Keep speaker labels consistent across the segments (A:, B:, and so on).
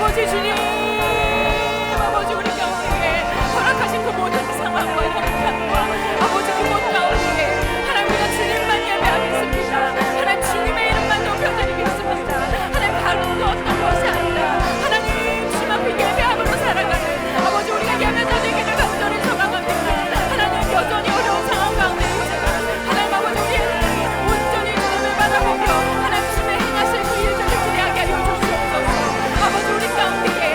A: 아버지 주님, 아버지 우리 가운데 허락하신 그 모든 상황과 형편과 아버지 그곳 가운데 하나님 우리가 주님만 예배하겠습니다. 하나님 주님의 이름만 높여드리겠습니다. 하나님 다른 어떤 것이 아니라 하나님 주님 앞에 예배함으로 살아가는 아버지 우리가 예배자 되기를 간절히 소망합니다. 하나님 여전히 어려운 상황 가운데 있지만 하나님 아버지 우리의 눈이 온전히 주님을 바라보며 하나님 주님의 행하실 그 일들을 기대하게 하여 주시옵소서. 아버지 우리 가운데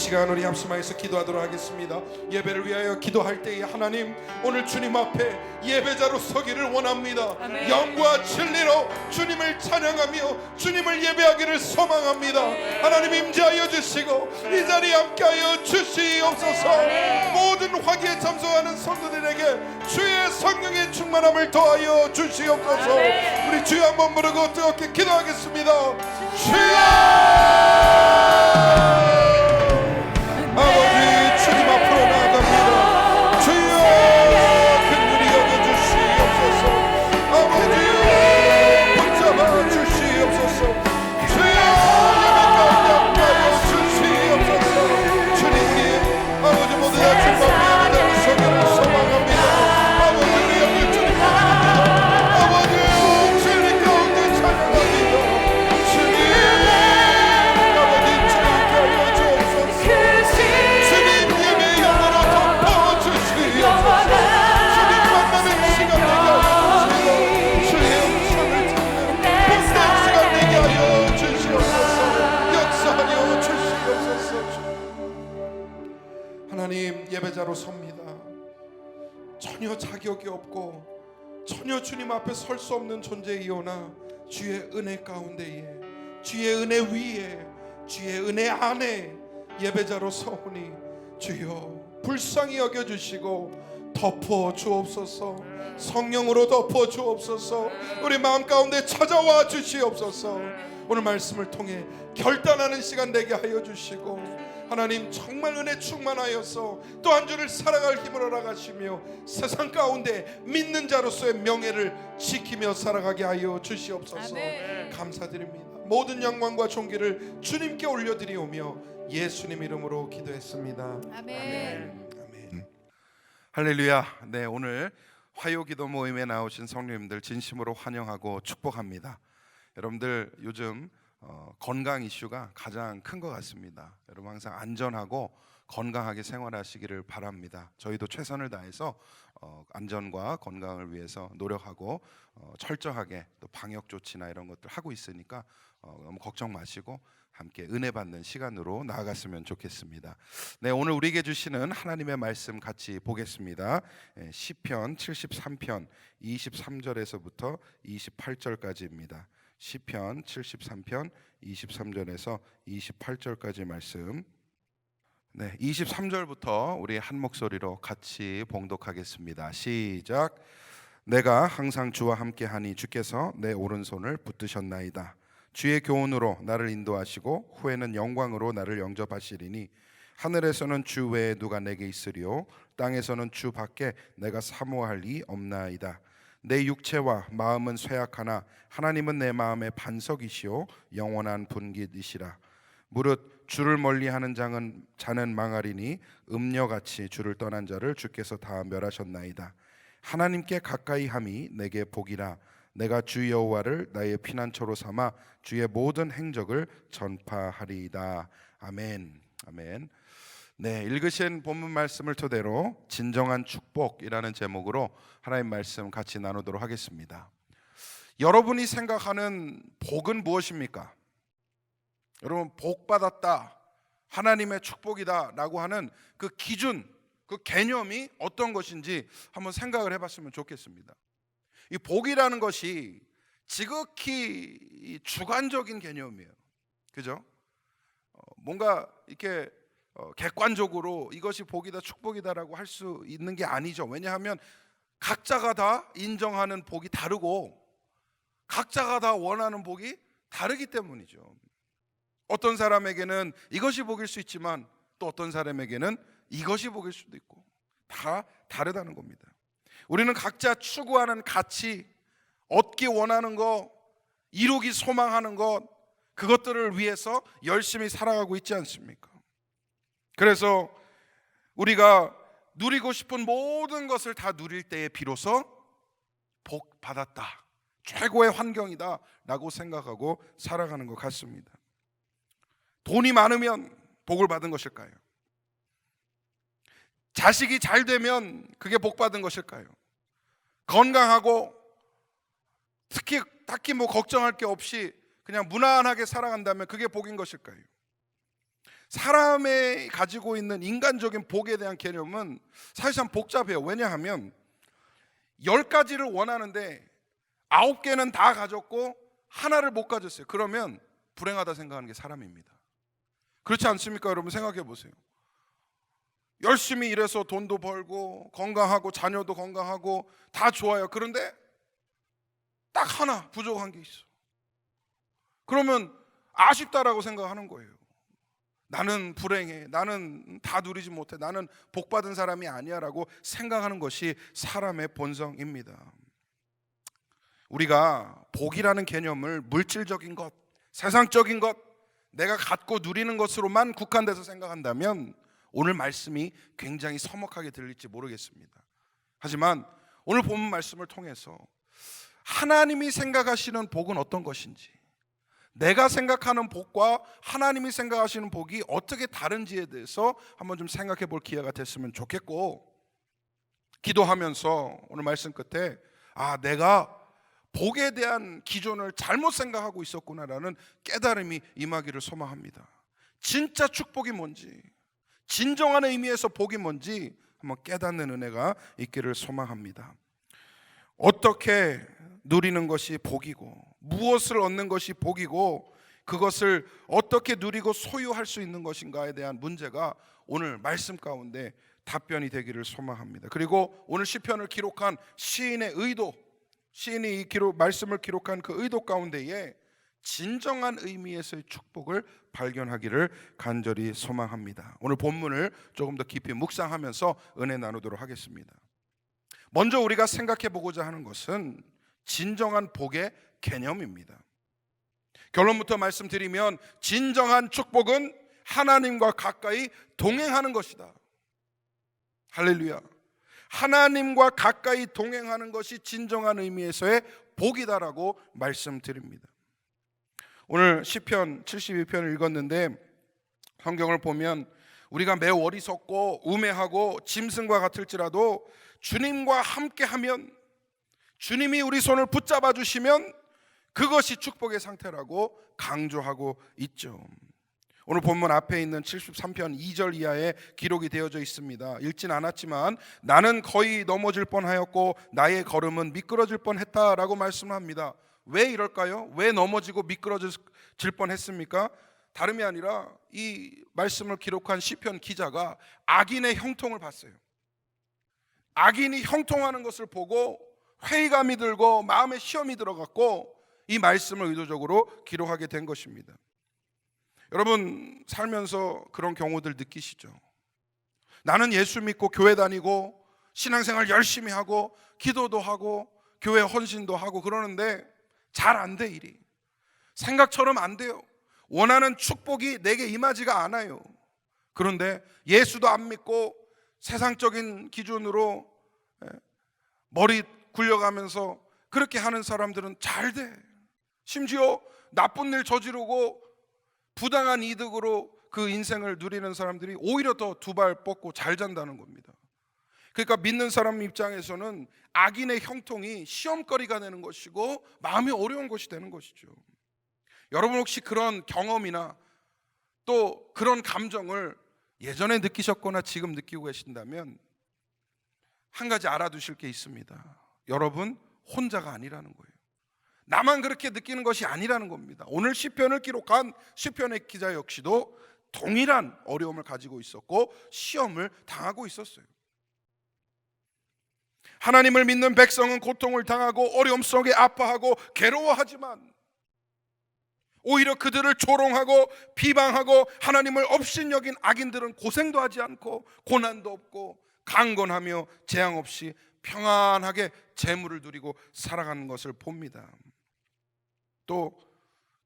B: 시간 우리 합심하여서 기도하도록 하겠습니다. 예배를 위하여 기도할 때에 하나님, 오늘 주님 앞에 예배자로 서기를 원합니다.
A: 아멘.
B: 영과 진리로 주님을 찬양하며 주님을 예배하기를 소망합니다. 하나님 임재하여 주시고 이 자리에 함께하여 주시옵소서. 모든 화기에 참석하는 성도들에게 주의 성령의 충만함을 더하여 주시옵소서. 우리 주여 한번 부르고 뜨겁게 기도하겠습니다. 주여! 아버지, 주님 앞으로 나아갑니다. 주여, 긍휼히 여겨주시옵소서. 아버지, 붙잡아 주시옵소서. 주여, 예배 가운데 함께하여 주시옵소서. 주님, 우리 아버지 모두 다 주님 앞에 예배자로 서기를 소망합니다. 아버지, 우리 영을 주님 모십니다. 아버지, 주님 가운데 찬양합니다. 주님, 아버지, 주님께 하여 주옵소서. 주님 예배 영으로 덮어주시옵소서. 주님 만나는 시간 되게 하여 주시고 주의 음성을 듣는 복된 시간 되게 하여 주시옵소서. 역사하여 주시옵소서. 하나님, 예배자로 섭니다. 전혀 자격이 없고 전혀 주님 앞에 설 수 없는 존재이오나 주의 은혜 가운데에, 주의 은혜 위에, 주의 은혜 안에 예배자로 서오니 주여 불쌍히 여겨주시고 덮어 주옵소서. 성령으로 덮어 주옵소서. 우리 마음 가운데 찾아와 주시옵소서. 오늘 말씀을 통해 결단하는 시간 되게 하여 주시고 하나님, 정말 은혜 충만하여서 또 한 주를 살아갈 힘을 허락하시며 세상 가운데 믿는 자로서의 명예를 지키며 살아가게 하여 주시옵소서.
A: 아멘.
B: 감사드립니다. 모든 영광과 존귀를 주님께 올려드리오며 예수님 이름으로 기도했습니다.
A: 아멘.
B: 아멘. 할렐루야. 네, 오늘 화요기도 모임에 나오신 성도님들 진심으로 환영하고 축복합니다. 여러분들 요즘 건강 이슈가 가장 큰 것 같습니다. 여러분 항상 안전하고 건강하게 생활하시기를 바랍니다. 저희도 최선을 다해서 안전과 건강을 위해서 노력하고 철저하게 또 방역 조치나 이런 것들 하고 있으니까 너무 걱정 마시고 함께 은혜 받는 시간으로 나아갔으면 좋겠습니다. 네, 오늘 우리에게 주시는 하나님의 말씀 같이 보겠습니다. 시편 73편 23절에서부터 28절까지입니다. 시편 73편 23절에서 28절까지 말씀. 네, 23절부터 우리 한 목소리로 같이 봉독하겠습니다. 시작. 내가 항상 주와 함께하니 주께서 내 오른손을 붙드셨나이다. 주의 교훈으로 나를 인도하시고 후에는 영광으로 나를 영접하시리니 하늘에서는 주 외에 누가 내게 있으리요 땅에서는 주 밖에 내가 사모할 이 없나이다. 내 육체와 마음은 쇠약하나 하나님은 내 마음의 반석이시오 영원한 분깃이시라. 무릇 주를 멀리하는 자는 망하리니 음녀같이 주를 떠난 자를 주께서 다 멸하셨나이다. 하나님께 가까이 함이 내게 복이라. 내가 주 여호와를 나의 피난처로 삼아 주의 모든 행적을 전파하리이다. 아멘. 아멘. 네, 읽으신 본문 말씀을 토대로 진정한 축복이라는 제목으로 하나님 말씀 같이 나누도록 하겠습니다. 여러분이 생각하는 복은 무엇입니까? 여러분, 복 받았다, 하나님의 축복이다 라고 하는 그 기준, 그 개념이 어떤 것인지 한번 생각을 해봤으면 좋겠습니다. 이 복이라는 것이 지극히 주관적인 개념이에요. 그죠? 뭔가 이렇게 객관적으로 이것이 복이다 축복이다라고 할 수 있는 게 아니죠. 왜냐하면 각자가 다 인정하는 복이 다르고 각자가 다 원하는 복이 다르기 때문이죠. 어떤 사람에게는 이것이 복일 수 있지만 또 어떤 사람에게는 이것이 복일 수도 있고 다 다르다는 겁니다. 우리는 각자 추구하는 가치, 얻기 원하는 것, 이루기 소망하는 것, 그것들을 위해서 열심히 살아가고 있지 않습니까? 그래서 우리가 누리고 싶은 모든 것을 다 누릴 때에 비로소 복 받았다, 최고의 환경이다 라고 생각하고 살아가는 것 같습니다. 돈이 많으면 복을 받은 것일까요? 자식이 잘 되면 그게 복 받은 것일까요? 건강하고 딱히 뭐 걱정할 게 없이 그냥 무난하게 살아간다면 그게 복인 것일까요? 사람이 가지고 있는 인간적인 복에 대한 개념은 사실상 복잡해요. 왜냐하면 10가지를 원하는데 9개는 다 가졌고 하나를 못 가졌어요. 그러면 불행하다 생각하는 게 사람입니다. 그렇지 않습니까? 여러분 생각해 보세요. 열심히 일해서 돈도 벌고 건강하고 자녀도 건강하고 다 좋아요. 그런데 딱 하나 부족한 게 있어. 그러면 아쉽다라고 생각하는 거예요. 나는 불행해, 나는 다 누리지 못해, 나는 복받은 사람이 아니야 라고 생각하는 것이 사람의 본성입니다. 우리가 복이라는 개념을 물질적인 것, 세상적인 것, 내가 갖고 누리는 것으로만 국한돼서 생각한다면 오늘 말씀이 굉장히 서먹하게 들릴지 모르겠습니다. 하지만 오늘 본문 말씀을 통해서 하나님이 생각하시는 복은 어떤 것인지, 내가 생각하는 복과 하나님이 생각하시는 복이 어떻게 다른지에 대해서 한번 좀 생각해 볼 기회가 됐으면 좋겠고, 기도하면서 오늘 말씀 끝에 내가 복에 대한 기준을 잘못 생각하고 있었구나라는 깨달음이 임하기를 소망합니다. 진짜 축복이 뭔지, 진정한 의미에서 복이 뭔지 한번 깨닫는 은혜가 있기를 소망합니다. 어떻게 누리는 것이 복이고, 무엇을 얻는 것이 복이고, 그것을 어떻게 누리고 소유할 수 있는 것인가에 대한 문제가 오늘 말씀 가운데 답변이 되기를 소망합니다. 그리고 오늘 시편을 기록한 시인의 의도, 시인이 이 말씀을 기록한 그 의도 가운데에 진정한 의미에서의 축복을 발견하기를 간절히 소망합니다. 오늘 본문을 조금 더 깊이 묵상하면서 은혜 나누도록 하겠습니다. 먼저 우리가 생각해 보고자 하는 것은 진정한 복의 개념입니다. 결론부터 말씀드리면 진정한 축복은 하나님과 가까이 동행하는 것이다. 할렐루야. 하나님과 가까이 동행하는 것이 진정한 의미에서의 복이다라고 말씀드립니다. 오늘 시편 72편을 읽었는데 성경을 보면 우리가 매우 어리석고 우매하고 짐승과 같을지라도 주님과 함께하면, 주님이 우리 손을 붙잡아 주시면 그것이 축복의 상태라고 강조하고 있죠. 오늘 본문 앞에 있는 73편 2절 이하에 기록이 되어져 있습니다. 읽진 않았지만 나는 거의 넘어질 뻔하였고 나의 걸음은 미끄러질 뻔했다라고 말씀합니다. 왜 이럴까요? 왜 넘어지고 미끄러질 뻔했습니까? 다름이 아니라 이 말씀을 기록한 시편 기자가 악인의 형통을 봤어요. 악인이 형통하는 것을 보고 회의감이 들고 마음에 시험이 들어갔고 이 말씀을 의도적으로 기록하게 된 것입니다. 여러분 살면서 그런 경우들 느끼시죠? 나는 예수 믿고 교회 다니고 신앙생활 열심히 하고 기도도 하고 교회 헌신도 하고 그러는데 잘 안 돼. 일이 생각처럼 안 돼요. 원하는 축복이 내게 임하지가 않아요. 그런데 예수도 안 믿고 세상적인 기준으로 머리 굴려가면서 그렇게 하는 사람들은 잘 돼. 심지어 나쁜 일 저지르고 부당한 이득으로 그 인생을 누리는 사람들이 오히려 더 두 발 뻗고 잘 잔다는 겁니다. 그러니까 믿는 사람 입장에서는 악인의 형통이 시험거리가 되는 것이고 마음이 어려운 것이 되는 것이죠. 여러분 혹시 그런 경험이나 또 그런 감정을 예전에 느끼셨거나 지금 느끼고 계신다면 한 가지 알아두실 게 있습니다. 여러분 혼자가 아니라는 거예요. 나만 그렇게 느끼는 것이 아니라는 겁니다. 오늘 시편을 기록한 시편의 기자 역시도 동일한 어려움을 가지고 있었고 시험을 당하고 있었어요. 하나님을 믿는 백성은 고통을 당하고 어려움 속에 아파하고 괴로워하지만 오히려 그들을 조롱하고 비방하고 하나님을 업신여긴 악인들은 고생도 하지 않고 고난도 없고 강건하며 재앙 없이 평안하게 재물을 누리고 살아가는 것을 봅니다. 또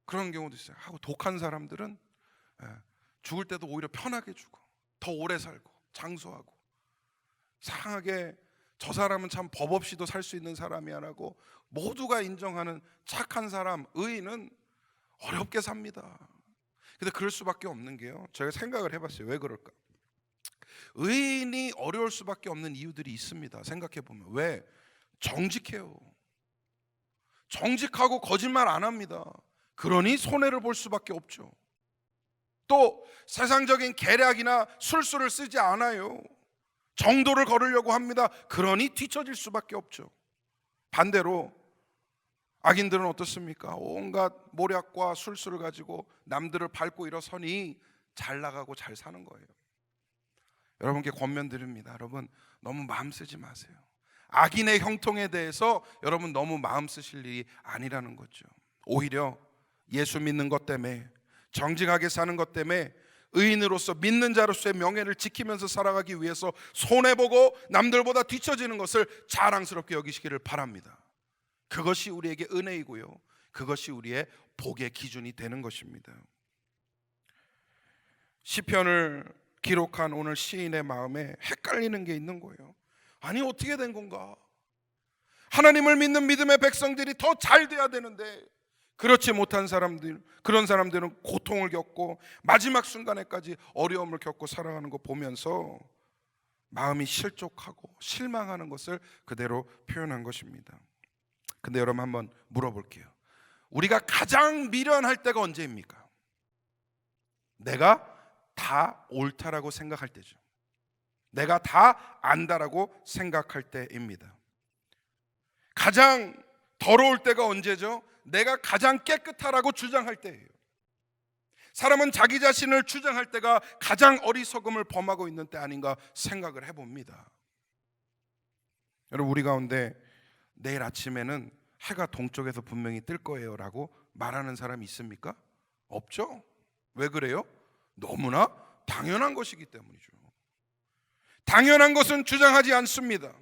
B: 그런 경우도 있어요. 하고 독한 사람들은 죽을 때도 오히려 편하게 죽어, 더 오래 살고 장수하고, 이상하게 저 사람은 참 법 없이도 살 수 있는 사람이 아니고 모두가 인정하는 착한 사람, 의인은 어렵게 삽니다. 근데 그럴 수밖에 없는 게요, 제가 생각을 해봤어요. 왜 그럴까? 의인이 어려울 수밖에 없는 이유들이 있습니다. 생각해보면. 왜? 정직해요. 정직하고 거짓말 안 합니다. 그러니 손해를 볼 수밖에 없죠. 또 세상적인 계략이나 술수를 쓰지 않아요. 정도를 걸으려고 합니다. 그러니 뒤처질 수밖에 없죠. 반대로 악인들은 어떻습니까? 온갖 모략과 술수를 가지고 남들을 밟고 일어서니 잘 나가고 잘 사는 거예요. 여러분께 권면드립니다. 여러분 너무 마음 쓰지 마세요. 악인의 형통에 대해서 여러분 너무 마음 쓰실 일이 아니라는 거죠. 오히려 예수 믿는 것 때문에, 정직하게 사는 것 때문에, 의인으로서 믿는 자로서의 명예를 지키면서 살아가기 위해서 손해보고 남들보다 뒤처지는 것을 자랑스럽게 여기시기를 바랍니다. 그것이 우리에게 은혜이고요, 그것이 우리의 복의 기준이 되는 것입니다. 시편을 기록한 오늘 시인의 마음에 헷갈리는 게 있는 거예요. 아니 어떻게 된 건가? 하나님을 믿는 믿음의 백성들이 더 잘 돼야 되는데 그렇지 못한 사람들, 그런 사람들은 고통을 겪고 마지막 순간에까지 어려움을 겪고 살아가는 거 보면서 마음이 실족하고 실망하는 것을 그대로 표현한 것입니다. 근데 여러분 한번 물어볼게요. 우리가 가장 미련할 때가 언제입니까? 내가 다 옳다라고 생각할 때죠. 내가 다 안다라고 생각할 때입니다. 가장 더러울 때가 언제죠? 내가 가장 깨끗하라고 주장할 때예요. 사람은 자기 자신을 주장할 때가 가장 어리석음을 범하고 있는 때 아닌가 생각을 해봅니다. 여러분 우리 가운데 내일 아침에는 해가 동쪽에서 분명히 뜰 거예요 라고 말하는 사람이 있습니까? 없죠? 왜 그래요? 너무나 당연한 것이기 때문이죠. 당연한 것은 주장하지 않습니다.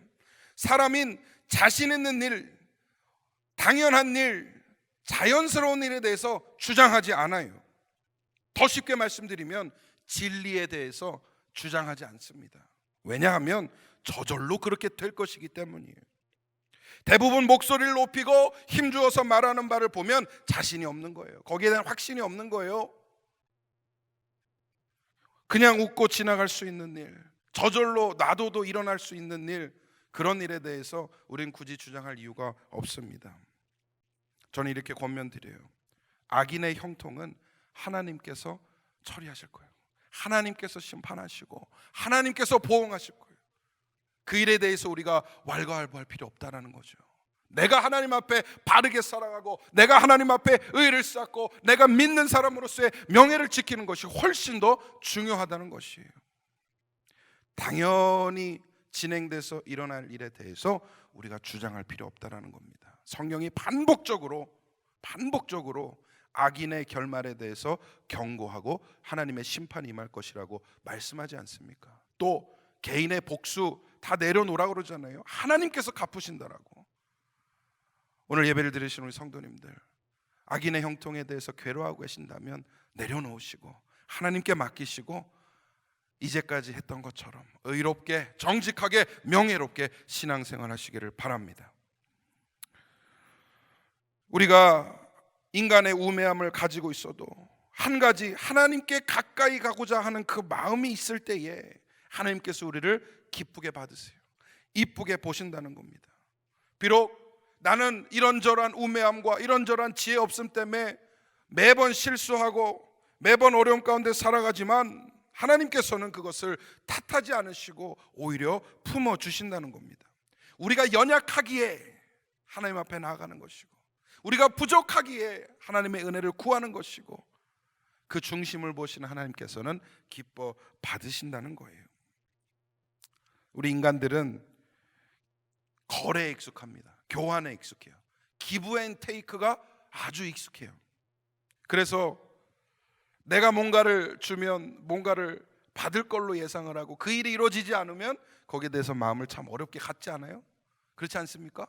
B: 사람인 자신 있는 일, 당연한 일, 자연스러운 일에 대해서 주장하지 않아요. 더 쉽게 말씀드리면 진리에 대해서 주장하지 않습니다. 왜냐하면 저절로 그렇게 될 것이기 때문이에요. 대부분 목소리를 높이고 힘주어서 말하는 바를 보면 자신이 없는 거예요. 거기에 대한 확신이 없는 거예요. 그냥 웃고 지나갈 수 있는 일, 저절로 놔둬도 일어날 수 있는 일, 그런 일에 대해서 우린 굳이 주장할 이유가 없습니다. 저는 이렇게 권면드려요. 악인의 형통은 하나님께서 처리하실 거예요. 하나님께서 심판하시고 하나님께서 보응하실 거예요. 그 일에 대해서 우리가 왈가왈부할 필요 없다는 거죠. 내가 하나님 앞에 바르게 살아가고 내가 하나님 앞에 의를 쌓고 내가 믿는 사람으로서의 명예를 지키는 것이 훨씬 더 중요하다는 것이에요. 당연히 진행돼서 일어날 일에 대해서 우리가 주장할 필요 없다는 겁니다. 성경이 반복적으로 악인의 결말에 대해서 경고하고 하나님의 심판이 임할 것이라고 말씀하지 않습니까? 또 개인의 복수 다 내려놓으라고 그러잖아요. 하나님께서 갚으신다라고. 오늘 예배를 드리시는 우리 성도님들, 악인의 형통에 대해서 괴로워하고 계신다면 내려놓으시고 하나님께 맡기시고 이제까지 했던 것처럼 의롭게, 정직하게, 명예롭게 신앙생활 하시기를 바랍니다. 우리가 인간의 우매함을 가지고 있어도 한 가지 하나님께 가까이 가고자 하는 그 마음이 있을 때에 하나님께서 우리를 기쁘게 받으세요. 이쁘게 보신다는 겁니다. 비록 나는 이런저런 우매함과 이런저런 지혜 없음 때문에 매번 실수하고 매번 어려움 가운데 살아가지만 하나님께서는 그것을 탓하지 않으시고 오히려 품어주신다는 겁니다. 우리가 연약하기에 하나님 앞에 나아가는 것이고 우리가 부족하기에 하나님의 은혜를 구하는 것이고 그 중심을 보시는 하나님께서는 기뻐 받으신다는 거예요. 우리 인간들은 거래에 익숙합니다. 교환에 익숙해요. 기브 앤 테이크가 아주 익숙해요. 그래서 내가 뭔가를 주면 뭔가를 받을 걸로 예상을 하고 그 일이 이루어지지 않으면 거기에 대해서 마음을 참 어렵게 갖지 않아요? 그렇지 않습니까?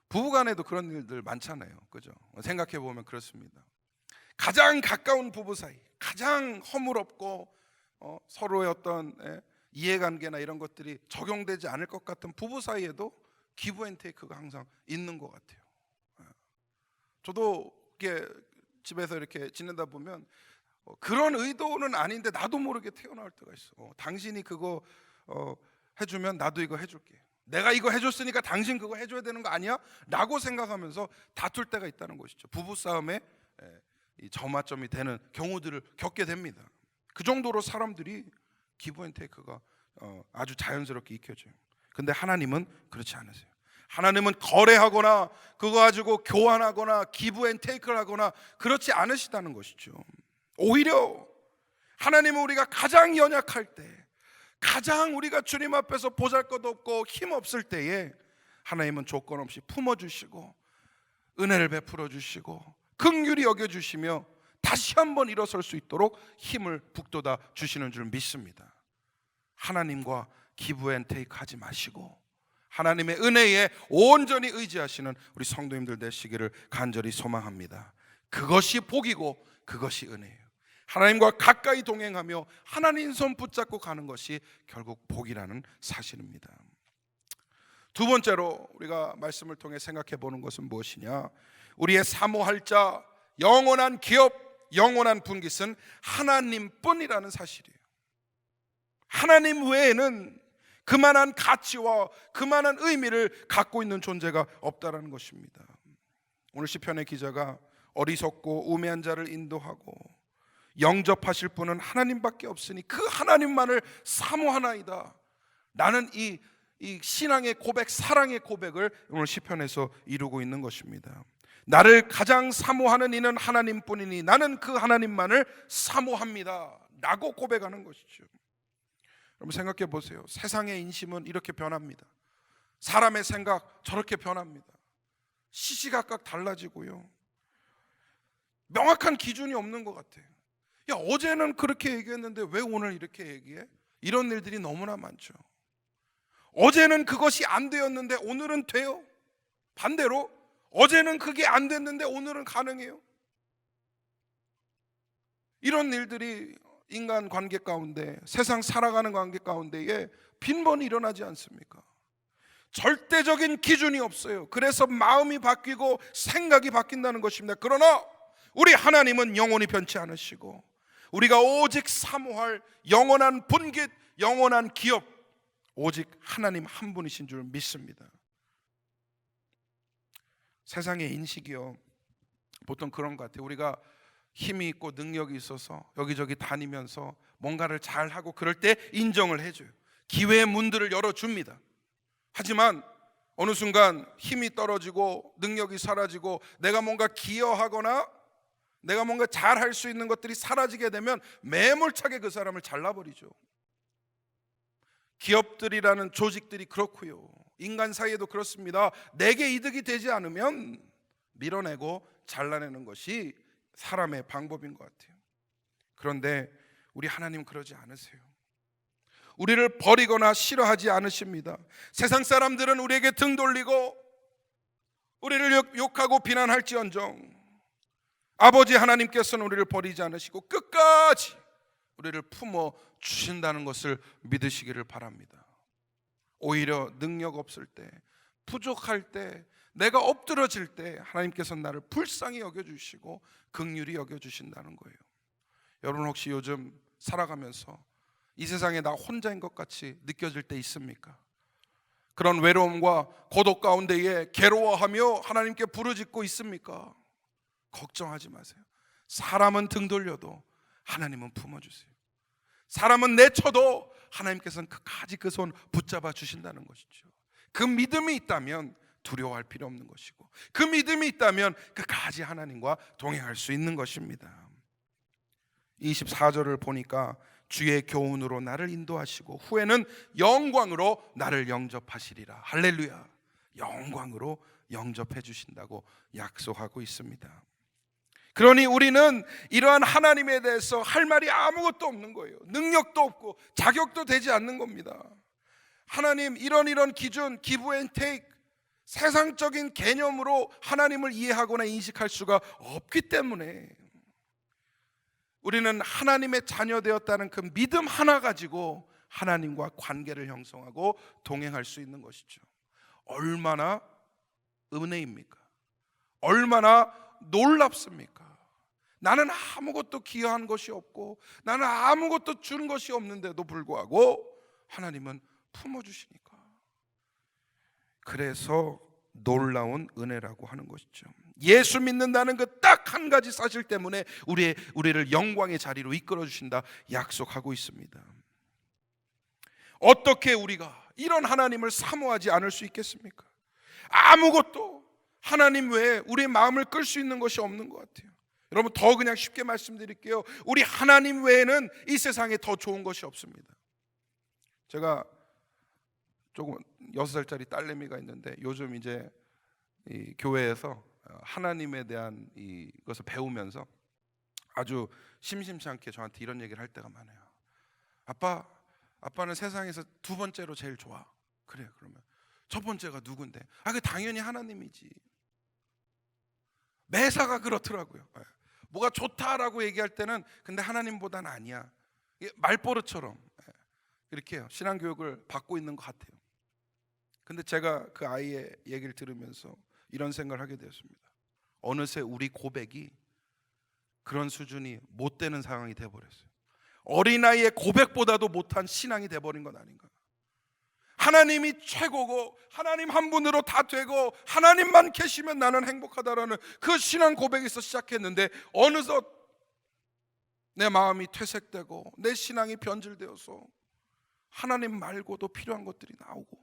B: 부부간에도 그런 일들 많잖아요. 그죠? 생각해 보면 그렇습니다. 가장 가까운 부부 사이, 가장 허물없고 서로의 어떤 이해관계나 이런 것들이 적용되지 않을 것 같은 부부 사이에도 기브 앤 테이크가 항상 있는 것 같아요. 저도 이렇게 집에서 이렇게 지내다 보면 그런 의도는 아닌데 나도 모르게 튀어나올 때가 있어. 당신이 그거 해주면 나도 이거 해줄게. 내가 이거 해줬으니까 당신 그거 해줘야 되는 거 아니야? 라고 생각하면서 다툴 때가 있다는 것이죠. 부부싸움의 이 점화점이 되는 경우들을 겪게 됩니다. 그 정도로 사람들이 기브 앤 테이크가 아주 자연스럽게 익혀져요. 근데 하나님은 그렇지 않으세요. 하나님은 거래하거나 그거 가지고 교환하거나 기브 앤 테이크를 하거나 그렇지 않으시다는 것이죠. 오히려 하나님은 우리가 가장 연약할 때, 가장 우리가 주님 앞에서 보잘것없고 힘없을 때에 하나님은 조건 없이 품어주시고 은혜를 베풀어 주시고 긍휼히 여겨주시며 다시 한번 일어설 수 있도록 힘을 북돋아 주시는 줄 믿습니다. 하나님과 기브 앤 테이크 하지 마시고 하나님의 은혜에 온전히 의지하시는 우리 성도님들 되시기를 간절히 소망합니다. 그것이 복이고 그것이 은혜예요. 하나님과 가까이 동행하며 하나님 손 붙잡고 가는 것이 결국 복이라는 사실입니다. 두 번째로 우리가 말씀을 통해 생각해 보는 것은 무엇이냐? 우리의 사모할 자, 영원한 기업, 영원한 분깃은 하나님뿐이라는 사실이에요. 하나님 외에는 그만한 가치와 그만한 의미를 갖고 있는 존재가 없다라는 것입니다. 오늘 시편의 기자가 어리석고 우매한 자를 인도하고 영접하실 분은 하나님밖에 없으니 그 하나님만을 사모하나이다. 나는 이 신앙의 고백, 사랑의 고백을 오늘 시편에서 이루고 있는 것입니다. 나를 가장 사모하는 이는 하나님뿐이니 나는 그 하나님만을 사모합니다 라고 고백하는 것이죠. 여러분 생각해 보세요. 세상의 인심은 이렇게 변합니다. 사람의 생각 저렇게 변합니다. 시시각각 달라지고요. 명확한 기준이 없는 것 같아요. 야, 어제는 그렇게 얘기했는데 왜 오늘 이렇게 얘기해? 이런 일들이 너무나 많죠. 어제는 그것이 안 되었는데 오늘은 돼요. 반대로 어제는 그게 안 됐는데 오늘은 가능해요. 이런 일들이 인간 관계 가운데, 세상 살아가는 관계 가운데에 빈번히 일어나지 않습니까? 절대적인 기준이 없어요. 그래서 마음이 바뀌고 생각이 바뀐다는 것입니다. 그러나 우리 하나님은 영원히 변치 않으시고 우리가 오직 사모할 영원한 분깃, 영원한 기업, 오직 하나님 한 분이신 줄 믿습니다. 세상의 인식이요, 보통 그런 것 같아요. 우리가 힘이 있고 능력이 있어서 여기저기 다니면서 뭔가를 잘하고 그럴 때 인정을 해줘요. 기회의 문들을 열어줍니다. 하지만 어느 순간 힘이 떨어지고 능력이 사라지고 내가 뭔가 기여하거나 내가 뭔가 잘할 수 있는 것들이 사라지게 되면 매몰차게 그 사람을 잘라버리죠. 기업들이라는 조직들이 그렇고요, 인간 사이에도 그렇습니다. 내게 이득이 되지 않으면 밀어내고 잘라내는 것이 사람의 방법인 것 같아요. 그런데 우리 하나님 그러지 않으세요. 우리를 버리거나 싫어하지 않으십니다. 세상 사람들은 우리에게 등 돌리고 우리를 욕하고 비난할지언정 아버지 하나님께서는 우리를 버리지 않으시고 끝까지 우리를 품어 주신다는 것을 믿으시기를 바랍니다. 오히려 능력 없을 때, 부족할 때, 내가 엎드러질 때 하나님께서는 나를 불쌍히 여겨주시고 긍휼히 여겨주신다는 거예요. 여러분 혹시 요즘 살아가면서 이 세상에 나 혼자인 것 같이 느껴질 때 있습니까? 그런 외로움과 고독 가운데에 괴로워하며 하나님께 부르짖고 있습니까? 걱정하지 마세요. 사람은 등 돌려도 하나님은 품어주세요. 사람은 내쳐도 하나님께서는 끝까지 그 손 붙잡아 주신다는 것이죠. 그 믿음이 있다면 두려워할 필요 없는 것이고, 그 믿음이 있다면 끝까지 하나님과 동행할 수 있는 것입니다. 24절을 보니까 주의 교훈으로 나를 인도하시고 후에는 영광으로 나를 영접하시리라. 할렐루야. 영광으로 영접해 주신다고 약속하고 있습니다. 그러니 우리는 이러한 하나님에 대해서 할 말이 아무것도 없는 거예요. 능력도 없고 자격도 되지 않는 겁니다. 하나님 이런 기준, 기브 앤 테이크, 세상적인 개념으로 하나님을 이해하거나 인식할 수가 없기 때문에 우리는 하나님의 자녀 되었다는 그 믿음 하나 가지고 하나님과 관계를 형성하고 동행할 수 있는 것이죠. 얼마나 은혜입니까? 얼마나 놀랍습니까? 나는 아무것도 기여한 것이 없고 나는 아무것도 준 것이 없는데도 불구하고 하나님은 품어주시니까, 그래서 놀라운 은혜라고 하는 것이죠. 예수 믿는다는 그 딱 딱 한 가지 사실 때문에 우리를 영광의 자리로 이끌어 주신다 약속하고 있습니다. 어떻게 우리가 이런 하나님을 사모하지 않을 수 있겠습니까? 아무것도 하나님 외에 우리의 마음을 끌 수 있는 것이 없는 것 같아요. 여러분, 더 그냥 쉽게 말씀드릴게요. 우리 하나님 외에는 이 세상에 더 좋은 것이 없습니다. 제가 조금 6살짜리 딸내미가 있는데 요즘 이제 이 교회에서 하나님에 대한 이것을 배우면서 아주 심심치 않게 저한테 이런 얘기를 할 때가 많아요. 아빠는 세상에서 두 번째로 제일 좋아. 그래, 그러면 첫 번째가 누군데? 그 당연히 하나님이지. 매사가 그렇더라고요. 뭐가 좋다라고 얘기할 때는 근데 하나님보다는 아니야. 말버릇처럼 이렇게 해요. 신앙교육을 받고 있는 것 같아요. 근데 제가 그 아이의 얘기를 들으면서 이런 생각을 하게 되었습니다. 어느새 우리 고백이 그런 수준이 못 되는 상황이 돼버렸어요. 어린아이의 고백보다도 못한 신앙이 돼버린 건 아닌가. 하나님이 최고고 하나님 한 분으로 다 되고 하나님만 계시면 나는 행복하다라는 그 신앙 고백에서 시작했는데 어느덧 내 마음이 퇴색되고 내 신앙이 변질되어서 하나님 말고도 필요한 것들이 나오고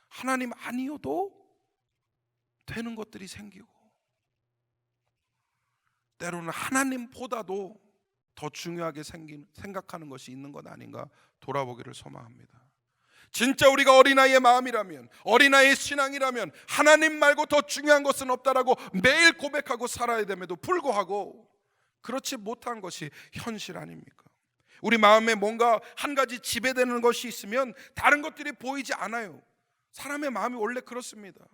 B: 하나님 아니어도 되는 것들이 생기고 때로는 하나님보다도 더 중요하게 생각하는 것이 있는 것 아닌가 돌아보기를 소망합니다. 진짜 우리가 어린아이의 마음이라면, 어린아이의 신앙이라면 하나님 말고 더 중요한 것은 없다라고 매일 고백하고 살아야 됨에도 불구하고 그렇지 못한 것이 현실 아닙니까? 우리 마음에 뭔가 한 가지 지배되는 것이 있으면 다른 것들이 보이지 않아요. 사람의 마음이 원래 그렇습니다.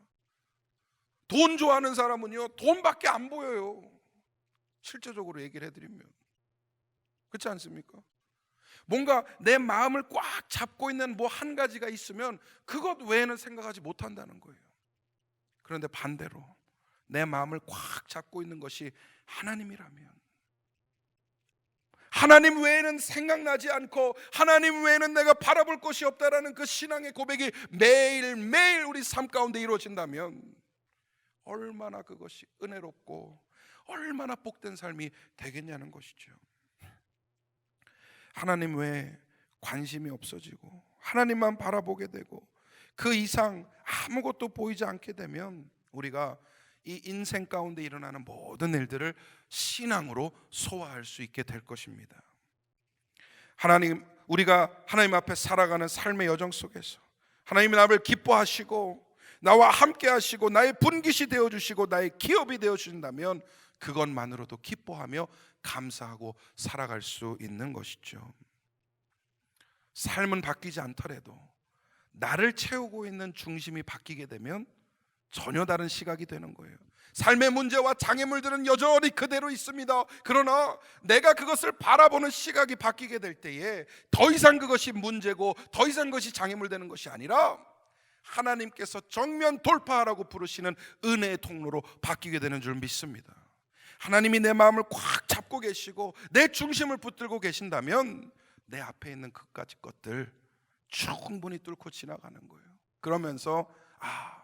B: 돈 좋아하는 사람은요, 돈밖에 안 보여요. 실제적으로 얘기를 해드리면 그렇지 않습니까? 뭔가 내 마음을 꽉 잡고 있는 뭐 한 가지가 있으면 그것 외에는 생각하지 못한다는 거예요. 그런데 반대로 내 마음을 꽉 잡고 있는 것이 하나님이라면, 하나님 외에는 생각나지 않고 하나님 외에는 내가 바라볼 것이 없다라는 그 신앙의 고백이 매일매일 우리 삶 가운데 이루어진다면 얼마나 그것이 은혜롭고 얼마나 복된 삶이 되겠냐는 것이죠. 하나님 외에 관심이 없어지고 하나님만 바라보게 되고 그 이상 아무것도 보이지 않게 되면 우리가 이 인생 가운데 일어나는 모든 일들을 신앙으로 소화할 수 있게 될 것입니다. 우리가 하나님 앞에 살아가는 삶의 여정 속에서 하나님이 나를 기뻐하시고 나와 함께 하시고 나의 분깃이 되어주시고 나의 기업이 되어주신다면 그것만으로도 기뻐하며 감사하고 살아갈 수 있는 것이죠. 삶은 바뀌지 않더라도 나를 채우고 있는 중심이 바뀌게 되면 전혀 다른 시각이 되는 거예요. 삶의 문제와 장애물들은 여전히 그대로 있습니다. 그러나 내가 그것을 바라보는 시각이 바뀌게 될 때에 더 이상 그것이 문제고 더 이상 그것이 장애물 되는 것이 아니라 하나님께서 정면 돌파하라고 부르시는 은혜의 통로로 바뀌게 되는 줄 믿습니다. 하나님이 내 마음을 꽉 잡고 계시고 내 중심을 붙들고 계신다면 내 앞에 있는 그까지 것들 충분히 뚫고 지나가는 거예요. 그러면서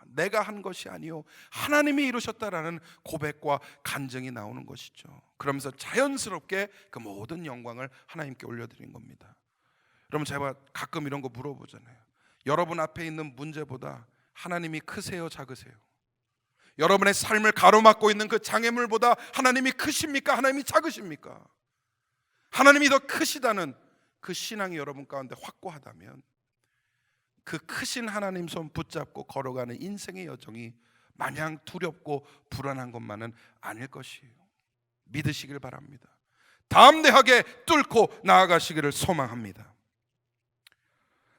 B: 내가 한 것이 아니요 하나님이 이루셨다라는 고백과 간증이 나오는 것이죠. 그러면서 자연스럽게 그 모든 영광을 하나님께 올려드린 겁니다. 여러분, 제가 가끔 이런 거 물어보잖아요. 여러분 앞에 있는 문제보다 하나님이 크세요, 작으세요? 여러분의 삶을 가로막고 있는 그 장애물보다 하나님이 크십니까? 하나님이 작으십니까? 하나님이 더 크시다는 그 신앙이 여러분 가운데 확고하다면 그 크신 하나님 손 붙잡고 걸어가는 인생의 여정이 마냥 두렵고 불안한 것만은 아닐 것이에요. 믿으시길 바랍니다. 담대하게 뚫고 나아가시기를 소망합니다.